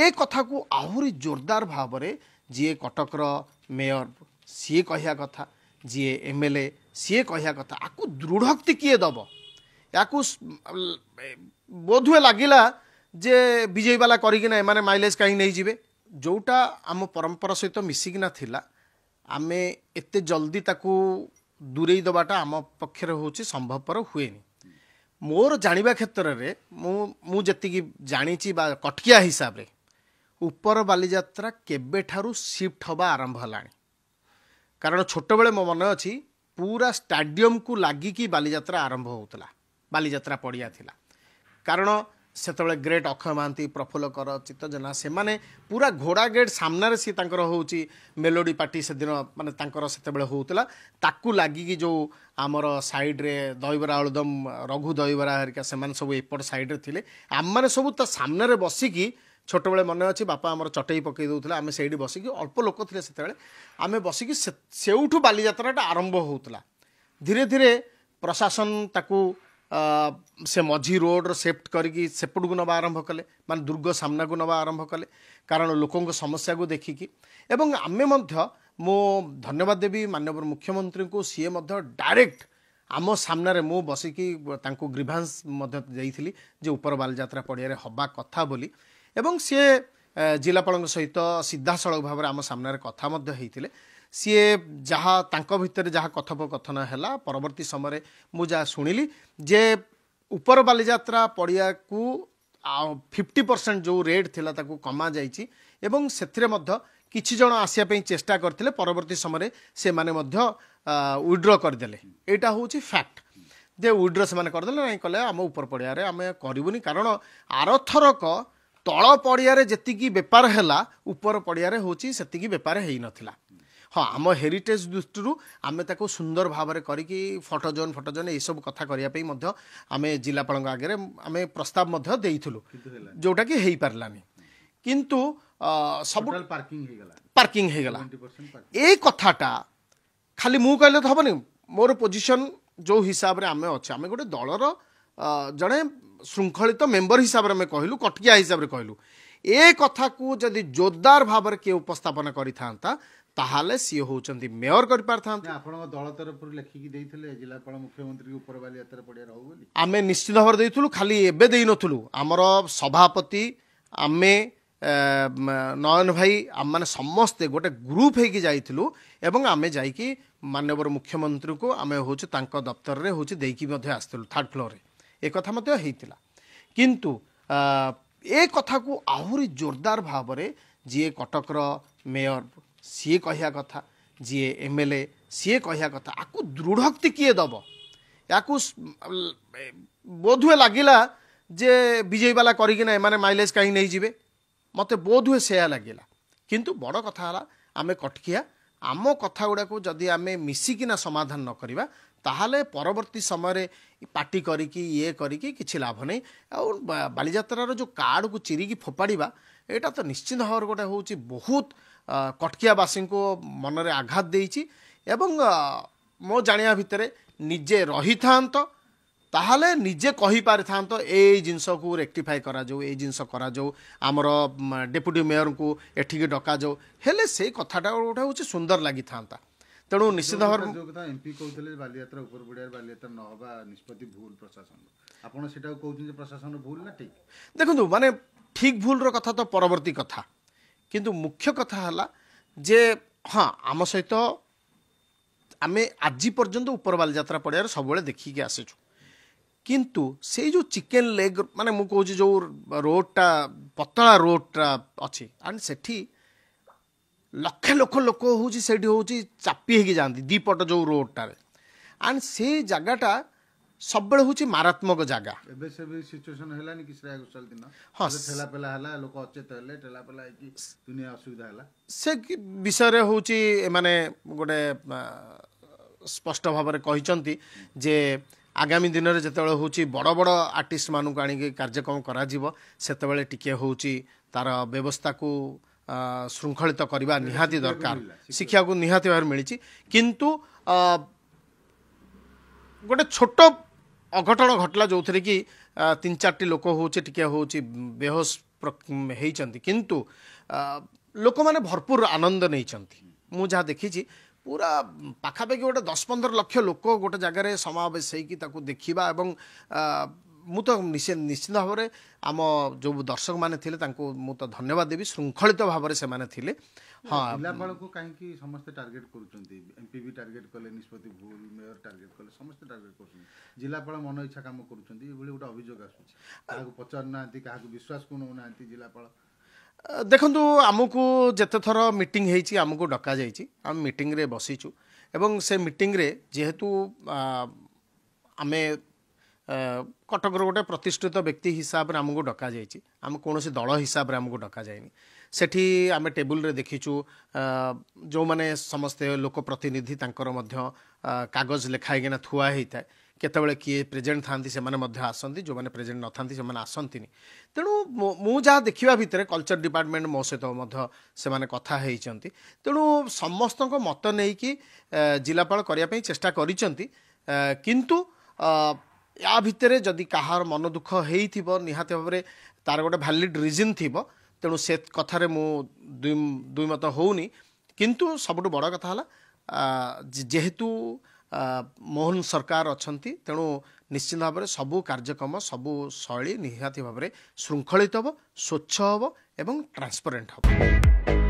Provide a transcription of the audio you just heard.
ए कथा को आहुरी जोरदार भाव में जी कटकर मेयर सी कहया कथा जी एमएलए सी कहया कथा आपको दृढ़ोक्ति किए दब या बोधुए लगिला जे विजय वाला करिकिना एमाने माइलेज कहीं नहीं जिवे जोटा आम परंपरा सहित मिसिकिना थिला आमे एते जल्दी ताकू दूरेई दबाटा आम पक्षर होची संभवपर हुएनी मोर जानिबा क्षेत्र रे मु जति जानी बा कटकिया हिसाब रे ऊपर बालीजात्रा केबे ठारू शिफ्ट हवा आरंभ हलानी कारण छोट बेले मो मन अच्छी पूरा स्टाडियम को लागिकी बालीजात्रा आरंभ होतला बालीजात्रा पड़िया थिला कारण सेतबेले ग्रेट अक्षय महांती प्रफुल्ल कर चित्त जना से माने पूरा घोड़ा गेट सामने सी तांकर होउची मेलोडी पार्टी से दिन माने तांकर सेतबेले होउतला ताकू लागिकी जो आमर साइड रे दहीबरा आलुदम रघु दहीबरा हरिका से माने सब एपट साइड रे थिले आम माने सब ता सामने रे बसिकी छोट बेले मन अच्छी बापा आमर चटई पकई दउतला आमे सेठी बसिकी अल्प लोक थिले सेतबेले आमे बसिकी सेउठू बालीजात्राटा आरंभ होउतला धीरे धीरे प्रशासन ताकू से मझी रोड सेफ्ट करके सेपट को नवा आरंभ कले मान दुर्ग सामना को नवा आरंभ कले कारण लोकों समस्या को देखिकी एवं आमे मध्य मो धन्यवाद देवी माननीय मुख्यमंत्री को सीए मध्य डायरेक्ट आम सामने मु बसिकी तांको ग्रीभांस मध्य देइथिली जे ऊपर बालजात्रा पड़िया रे हबा कथा बोली एवं सी जिलापाल सहित सीधा सड़क भाव में आम सामने कथा मध्य हेइथिले सी जहाँ तांको भितर जहाँ कथोपकथन है परवर्ती समय मु जहाँ शुणिली जे ऊपर बालीजात्रा पड़िया को 50% जो रेट थिला ताकू कमा जाइछि एवं सेथिरे मध्य किछि जण आसिया पई चेष्टा करथिले परवर्ती समय से माने मध्य विड्रॉ करदेले एटा होछि फैक्ट जे विड्रॉ से माने करदेले नहीं कले आम ऊपर पड़िया रे आमे करबुनी कारण आरथरक तळ पड़िया रे जेतिकी व्यापार हैला ऊपर पड़िया रे होछि सेतिकी व्यापार हेई नथिला हाँ आम हेरिटेज दृष्टि आम ताको सुंदर भाव में करी फोटोजोन ये सब कथा करने आम जिलापाल आगे आम प्रस्ताव देइथुलु जोटा कि हो पारानी किंतु सब पार्किंग हो गला ए कथाटा खाली मु कहले तो हबनी मोर पोजीशन जो हिसाब रे आमे अच्छे आम गोटे दलर जड़े श्रृंखलित मेंबर हिसाब रे कहलु कटकिया हिसाब रे कहलु ए कथा को जदि जोरदार भाव में किए उपस्थापन करिथांता ताहाले सी होचंती मेयर कर पारथांते आपण दल तरफ लेखिकी देइथिले जिलापाल मुख्यमंत्री ऊपर वाली यात्रा पड़िया रहू बोली आमे निश्चित भाव देइथुलु खाली एबे देइ नथुलु हमर सभापति आमे नयन भाई आम माने समस्ते गोटे ग्रुप हेकी जाइथिलु एवं आमे जाइकी माननीय मुख्यमंत्री को आमे होचे तांको दफ्तर रे होचे देइकी मध्ये आस्थिलु थर्ड फ्लोर रे ए कथा मध्ये हेइतिला किंतु ए कथा को आहुरी जोरदार भाव में जी कटकर मेयर सी कहया कथा जी एमएलए सी कहया कथा आपको दृढ़ोक्ति किए दब या बोधुए लगिला जे विजय वाला करिकिना एमाने माइलेज कहीं नहीं जिवे मते बोधुए से लगिला किंतु बड़ कथा है आमे कटकिया आम कथा गुड़ा को जदि आमे मिसिकिना समाधान न करिबा ताहाले परवर्ती समय पार्टी करिकी ये करिकी किछि लाभ नहीं और बालीजात्रार जो कार्ड को चिरिकी फोपाड़ीबा एटा तो निश्चित भाव गोटे होची बहुत कटकियावासी को मन रे आघात देइछि एवं मो जानिया भितरे निजे रही थांत ताहाले निजे कहि पारिथांत ए जिनस को रेक्टिफाई करा जो ए जिनस करा जो आमर डेप्यूटी मेयर को एठिके डका जो हेले से कथाटा गोटे होची सुंदर लागि थांता तेणु निश्चित भाव एमपी कहते बालीजात्रा ऊपर पड़िया बालीजात्रा न हवा निष्पत्ति भूल प्रशासन आपन सेटा कहउछन जे प्रशासन भूल ना ठीक देखंतु माने ठीक भूल रो कथा तो परवर्ती कथा किंतु मुख्य कथा हला जे हाँ आम सहित आमे आज पर्यंत ऊपर बालीजात्रा पड़िया सब बेले देखिकी आसीचु किंतु से जो चिकेन लेग माने मु कहूँ जो रोडटा पतला रोडटा अच्छी एंड सेठी लक्ष लक्ष लोक होची सेठी होची चापी हेकी जाती दीपट जो रोडटा एंड से जगहटा सब बेले होची मारात्मक जगह एबे से भी सिचुएशन हेलानी कि श्रेया घोषाल दिन हाँ ठेला पेला हला लोक अचेत हेले ठेला पेला की दुनिया असुविधा हला से विषय रे होची माने गोटे स्पष्ट भाव में कहिसंती जे आगामी दिन में जिते हूँ बड़ बड़ आर्टिस्ट मानक आनिक कार्यक्रम कर टिके हूँ तार व्यवस्था को श्रृंखलित करवा निहाती दरकार शिक्षा को निहाती भाव मिली किंतु गोटे छोट अघटन घटला जो थे कि 3-4 लोक हूँ टिके हूँ बेहोश ହେଇଛନ୍ତି କିନ୍ତୁ ଲୋକମାନେ ଭରପୁର ଆନନ୍ଦ ନେଇଛନ୍ତି। ମୁଁ ଯାହା ଦେଖିଛି ପୁରା ପାଖାପାଖି ଗୋଟେ 10-15 ଲକ୍ଷ ଲୋକ ଗୋଟେ ଜାଗାରେ ସମାବେଶ ହେଇକି ତାକୁ ଦେଖିବା ଏବଂ ମୁଁ ତ ନିଶ୍ଚିତ ଭାବରେ ଆମ ଯେଉଁ ଦର୍ଶକମାନେ ଥିଲେ ତାଙ୍କୁ ମୁଁ ତ ଧନ୍ୟବାଦ ଦେବି। ଶୃଙ୍ଖଳିତ ଭାବରେ ସେମାନେ ଥିଲେ। ହଁ, ଜିଲ୍ଲାପାଳକୁ କାହିଁକି ସମସ୍ତେ ଟାର୍ଗେଟ କରୁଛନ୍ତି? ଏମପି ବି ଟାର୍ଗେଟ କଲେ, ନିଷ୍ପତ୍ତି ଭୁଲ, ମେୟର ଟାର୍ଗେଟ କଲେ, ସମସ୍ତେ ଟାର୍ଗେଟ କରୁଛନ୍ତି। ଜିଲ୍ଲାପାଳ ମନ ଇଚ୍ଛା କାମ କରୁଛନ୍ତି ଏଭଳି ଗୋଟେ ଅଭିଯୋଗ ଆସୁଛି। କାହାକୁ ପଚାରୁନାହାନ୍ତି, କାହାକୁ ବିଶ୍ୱାସକୁ ନେଉନାହାନ୍ତି ଜିଲ୍ଲାପାଳ। ଦେଖନ୍ତୁ ଆମକୁ ଯେତେ ଥର ମିଟିଂ ହେଇଛି ଆମକୁ ଡକାଯାଇଛି, ଆମେ ମିଟିଂରେ ବସିଛୁ ଏବଂ ସେ ମିଟିଂରେ ଯେହେତୁ ଆମେ କଟକର ଗୋଟେ ପ୍ରତିଷ୍ଠିତ ବ୍ୟକ୍ତି ହିସାବରେ ଆମକୁ ଡକାଯାଇଛି, ଆମେ କୌଣସି ଦଳ ହିସାବରେ ଆମକୁ ଡକାଯାଇନି। ସେଠି ଆମେ ଟେବୁଲରେ ଦେଖିଛୁ ଯେଉଁମାନେ ସମସ୍ତେ ଲୋକ ପ୍ରତିନିଧି ତାଙ୍କର ମଧ୍ୟ କାଗଜ ଲେଖା ହେଇକିନା ଥୁଆ ହେଇଥାଏ। କେତେବେଳେ କିଏ ପ୍ରେଜେଣ୍ଟ ଥାନ୍ତି ସେମାନେ ମଧ୍ୟ ଆସନ୍ତି, ଯେଉଁମାନେ ପ୍ରେଜେଣ୍ଟ ନଥାନ୍ତି ସେମାନେ ଆସନ୍ତିନି। ତେଣୁ ମୁଁ ଯାହା ଦେଖିବା ଭିତରେ କଲଚର ଡିପାର୍ଟମେଣ୍ଟ ମୋ ସହିତ ମଧ୍ୟ ସେମାନେ କଥା ହେଇଛନ୍ତି। ତେଣୁ ସମସ୍ତଙ୍କ ମତ ନେଇକି ଜିଲ୍ଲାପାଳ କରିବା ପାଇଁ ଚେଷ୍ଟା କରିଛନ୍ତି। କିନ୍ତୁ ୟା ଭିତରେ ଯଦି କାହାର ମନ ଦୁଃଖ ହେଇଥିବ ନିହାତି ଭାବରେ ତାର ଗୋଟେ ଭ୍ୟାଲିଡ୍ ରିଜନ୍ ଥିବ। ତେଣୁ ସେ କଥାରେ ମୁଁ ଦୁଇ ମତ ହେଉନି। କିନ୍ତୁ ସବୁଠୁ ବଡ଼ କଥା ହେଲା ଯେହେତୁ ମୋହନ ସରକାର ଅଛନ୍ତି, ତେଣୁ ନିଶ୍ଚିତ ଭାବରେ ସବୁ କାର୍ଯ୍ୟକ୍ରମ ସବୁ ଶୈଳୀ ନିହାତି ଭାବରେ ଶୃଙ୍ଖଳିତ ହେବ, ସ୍ୱଚ୍ଛ ହେବ ଏବଂ ଟ୍ରାନ୍ସପାରେଣ୍ଟ ହେବ।